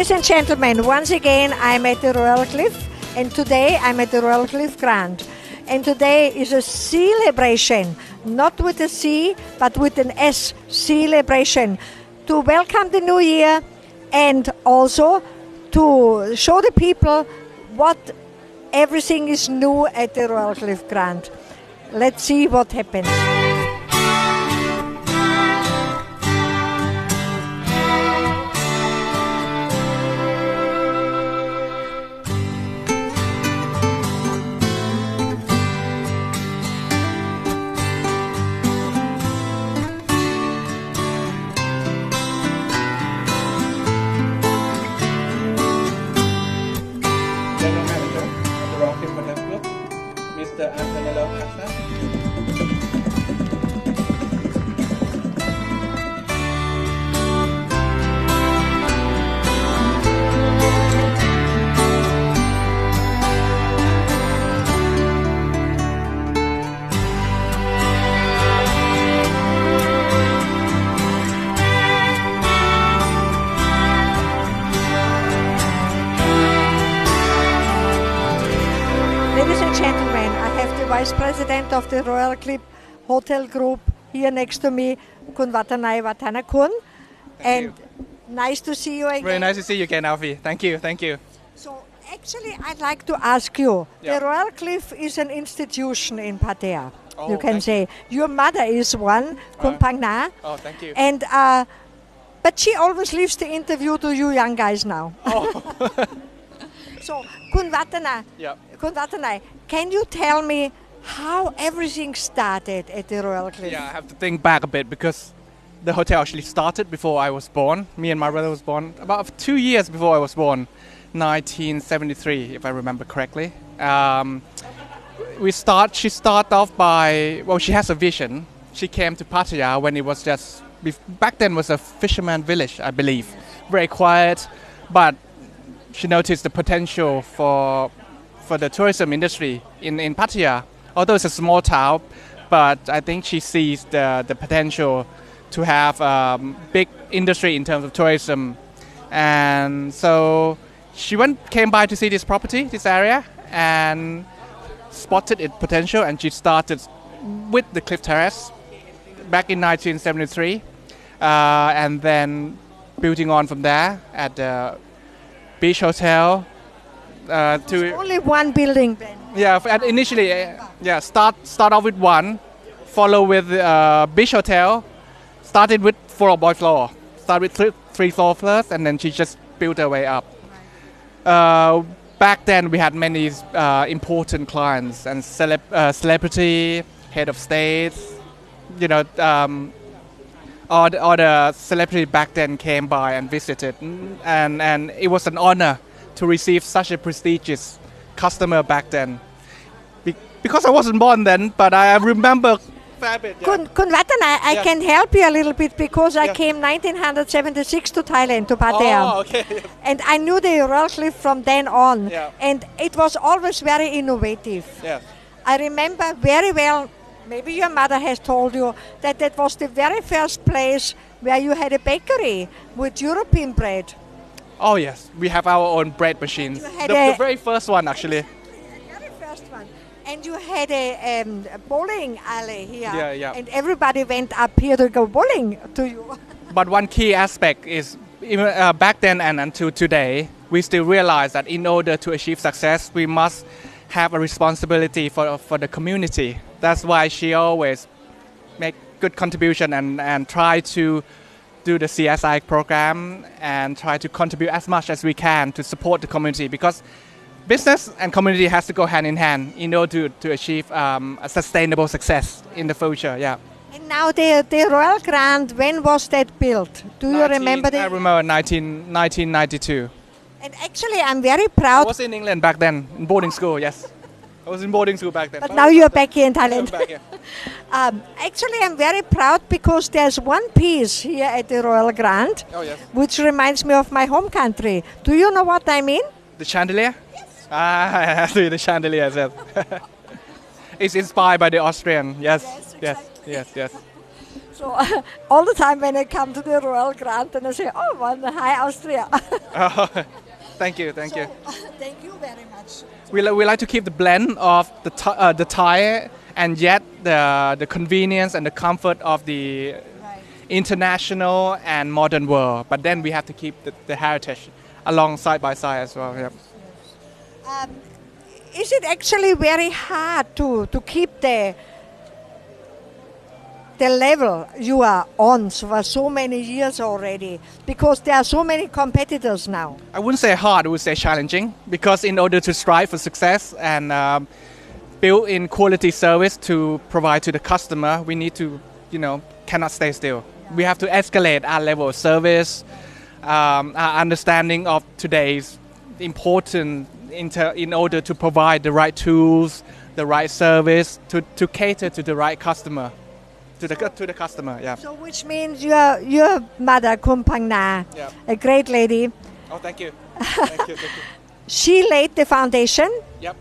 Ladies and gentlemen, once again I'm at the Royal Cliff, and today I'm at the Royal Cliff Grand. And today is a celebration, not with a C, but with an S, celebration, to welcome the new year and also to show the people what everything is new at the Royal Cliff Grand. Let's see what happens. General Manager of the Royal Cliff Hotel Group, Mr. Antonello Pasta. Ladies and gentlemen, I have the Vice President of the Royal Cliff Hotel Group here next to me, Kun Watanai Watanakun. And nice to see you again. Very nice to see you again, Alfie. Thank you, thank you. So actually I'd like to ask you, Yeah. the Royal Cliff is an institution in Pattaya. Oh, You can thank say. Your mother is one, Kun Pang Na. Oh, thank you. And but she always leaves the interview to you young guys now. Oh. So Kun Watana, Yeah. Kun Watanai, can you tell me how everything started at the Royal Cliff? Yeah, I have to think back a bit because the hotel actually started before I was born. Me and my brother was born about 2 years before I was born, 1973, if I remember correctly. She started off by, well, she has a vision. She came to Pattaya when it was just, back then was a fisherman village, I believe. Very quiet, but she noticed the potential for the tourism industry in Pattaya. Although it's a small town, but I think she sees the potential to have big industry in terms of tourism. And so she came by to see this property, this area, and spotted its potential, and she started with the Cliff Terrace back in 1973, and then building on from there at the Beach Hotel. Only one building then. Yeah, and initially, start off with one, follow with Beach Hotel, started with floor. Start with three floors first, and then she just built her way up. Back then, we had many important clients and celebrity, head of states. You know, all the celebrity back then came by and visited, and it was an honor to receive such a prestigious customer back then. Because I wasn't born then, but I remember fair bit. Yeah. Kun Watanai, I Yeah. can help you a little bit because I Yeah. came 1976 to Thailand, to Pattaya. Oh, okay. And I knew the Royal Cliff from then on. Yeah. And it was always very innovative. Yes. I remember very well, maybe your mother has told you, that was the very first place where you had a bakery with European bread. Oh yes, we have our own bread machines. You had The a- very first one actually. The very first one. And you had a bowling alley here. Yeah, yeah. And everybody went up here to go bowling to you. But one key aspect is even back then and until today, we still realize that in order to achieve success, we must have a responsibility for the community. That's why she always make good contribution and try to do the CSI program and try to contribute as much as we can to support the community, because business and community has to go hand in hand in order to achieve a sustainable success in the future. Yeah. And now the Royal Grand, when was that built? Do you remember I remember 1992. And actually, I'm very I proud. was in England back then, in boarding school, yes. I was in boarding school back then. But now you're back here in I'm Thailand. back here. Actually, I'm very proud because there's one piece here at the Royal Grand, Oh, yes. which reminds me of my home country. Do you know what I mean? The chandelier? Yes. Ah, the chandelier, yes. It's inspired by the Austrian, yes. Yes, Yes, exactly. yes, yes. So all the time when I come to the Royal Grant and I say, oh, well, hi Austria. Thank you. Thank you very much. We like to keep the blend of the Thai and yet the convenience and the comfort of the international and modern world. But then we have to keep the heritage along side by side as well. Yep. Is it actually very hard to keep the level you are on for so many years already, because there are so many competitors now? I wouldn't say hard, I would say challenging, because in order to strive for success and build in quality service to provide to the customer, we need to, cannot stay still. We have to escalate our level of service, our understanding of today's important in order to provide the right tools, the right service to cater to the right customer. To the customer, yeah. So which means your mother, Kumpang Na, Yeah. a great lady, Oh, thank you. Thank you. she laid the foundation, Yep.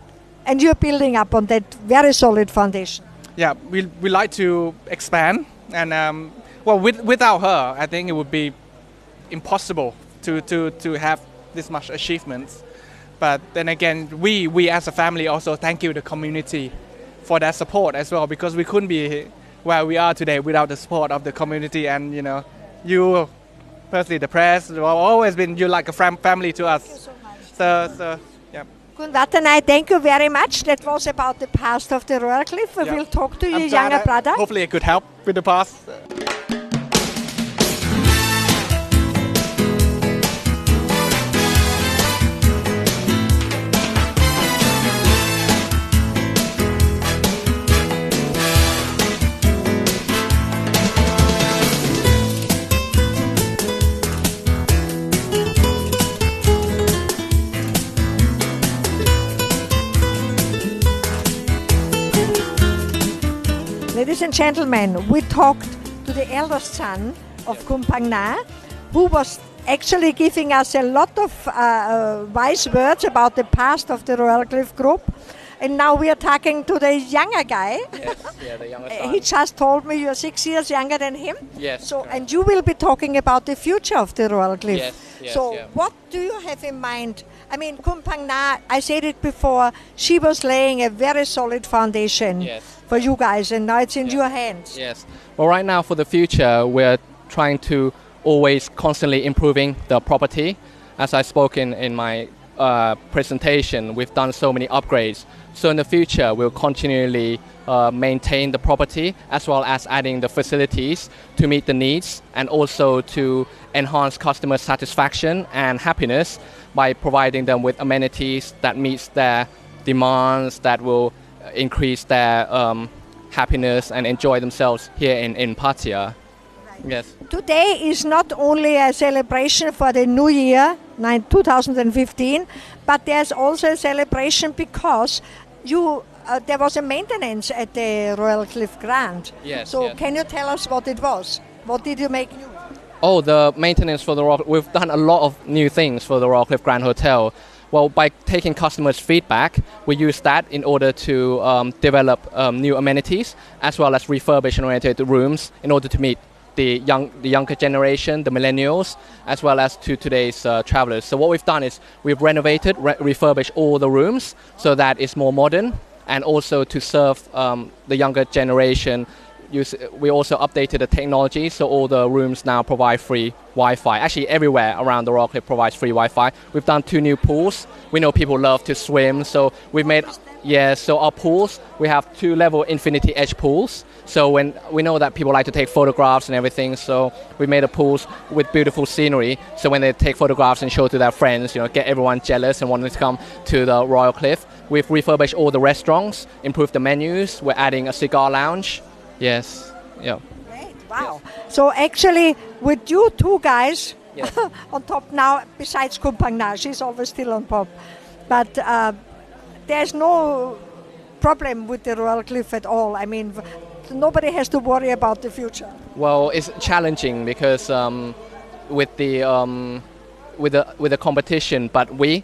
and you're building up on that very solid foundation. Yeah, we like to expand, and without her, I think it would be impossible to have this much achievements. But then again, we as a family also thank you the community for that support as well, because we couldn't be where we are today without the support of the community, and you personally, the press, always been like a family to us. Thank you so much. So yeah. Kun Watanai, thank you very much. That was about the past of the Royal Cliff. We Yeah. will talk to your I'm glad younger brother. Hopefully, it could help with the past. Ladies and gentlemen, we talked to the eldest son of Kumpang Na, who was actually giving us a lot of wise words about the past of the Royal Cliff Group. And now we are talking to the younger guy. Yes, yeah, the younger He son. just told me you're 6 years younger than him. Yes. So, correct. and you will be talking about the future of the Royal Cliff. Yes, So, yeah. what do you have in mind? I mean, Kumpang Na, I said it before, she was laying a very solid foundation Yes. for you guys, and now it's in Yeah. your hands. Yes. Well, right now for the future, we're trying to always constantly improving the property. As I spoke in my presentation, we've done so many upgrades. So in the future, we'll continually maintain the property as well as adding the facilities to meet the needs, and also to enhance customer satisfaction and happiness by providing them with amenities that meets their demands, that will increase their happiness and enjoy themselves here in Pattaya. Yes. Today is not only a celebration for the new year, 2015, but there's also a celebration because there was a maintenance at the Royal Cliff Grand. Yes, So yes. can you tell us what it was? What did you make new? Oh, the maintenance for the Royal. We've done a lot of new things for the Royal Cliff Grand Hotel. Well, by taking customers' feedback, we use that in order to develop new amenities as well as refurbish and renovate the rooms in order to meet the younger generation, the millennials, as well as to today's travelers. So what we've done is we've renovated, refurbished all the rooms so that it's more modern, and also to serve the younger generation. We also updated the technology, so all the rooms now provide free Wi-Fi. Actually, everywhere around the Royal Cliff provides free Wi-Fi. We've done 2 new pools. We know people love to swim, so we've made. Yeah, so our pools, we have 2-level infinity edge pools. So when we know that people like to take photographs and everything, so we made a pools with beautiful scenery. So when they take photographs and show to their friends, get everyone jealous and wanting to come to the Royal Cliff. We've refurbished all the restaurants, improved the menus. We're adding a cigar lounge. Yes, yeah. Great, wow. So actually, with you 2 guys Yes. on top now, besides Kumpang Na, she's always still on top. But there's no problem with the Royal Cliff at all. I mean, nobody has to worry about the future. Well, it's challenging because with the competition, but we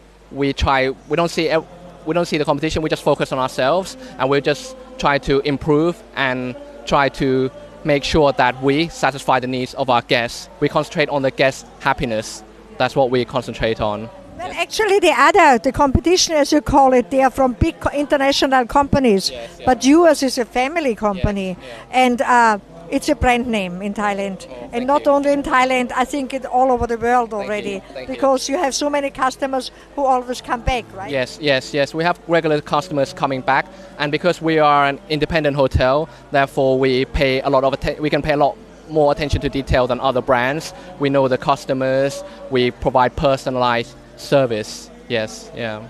try. We don't see the competition. We just focus on ourselves, and we just try to improve and try to make sure that we satisfy the needs of our guests. We concentrate on the guest happiness. That's what we concentrate on. Well, actually, the competition, as you call it, they are from big international companies. Yes, yeah. But yours is a family company. Yeah. And it's a brand name in Thailand. And not only in Thailand, I think it all over the world already. Thank because you have so many customers who always come back, right? Yes. We have regular customers coming back, and because we are an independent hotel, therefore we pay a lot of we can pay a lot more attention to detail than other brands. We know the customers. We provide personalized service. Yes, yeah.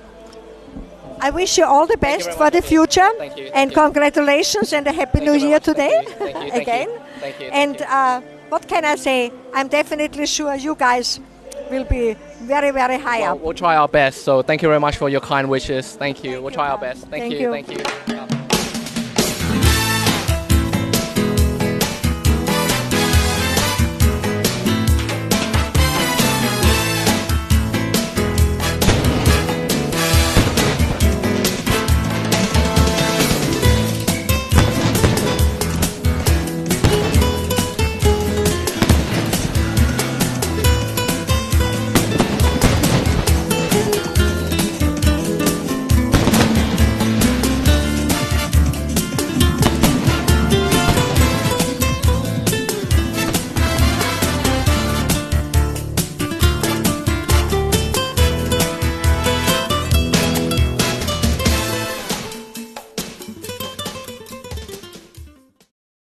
I wish you all the best for the future. Thank you. And congratulations and a happy new year today. Thank you. Again. Thank you. And what can I say? I'm definitely sure you guys will be very, very high up. We'll try our best. So thank you very much for your kind wishes. Thank you. We'll try our best. Thank you. Thank you. Thank you.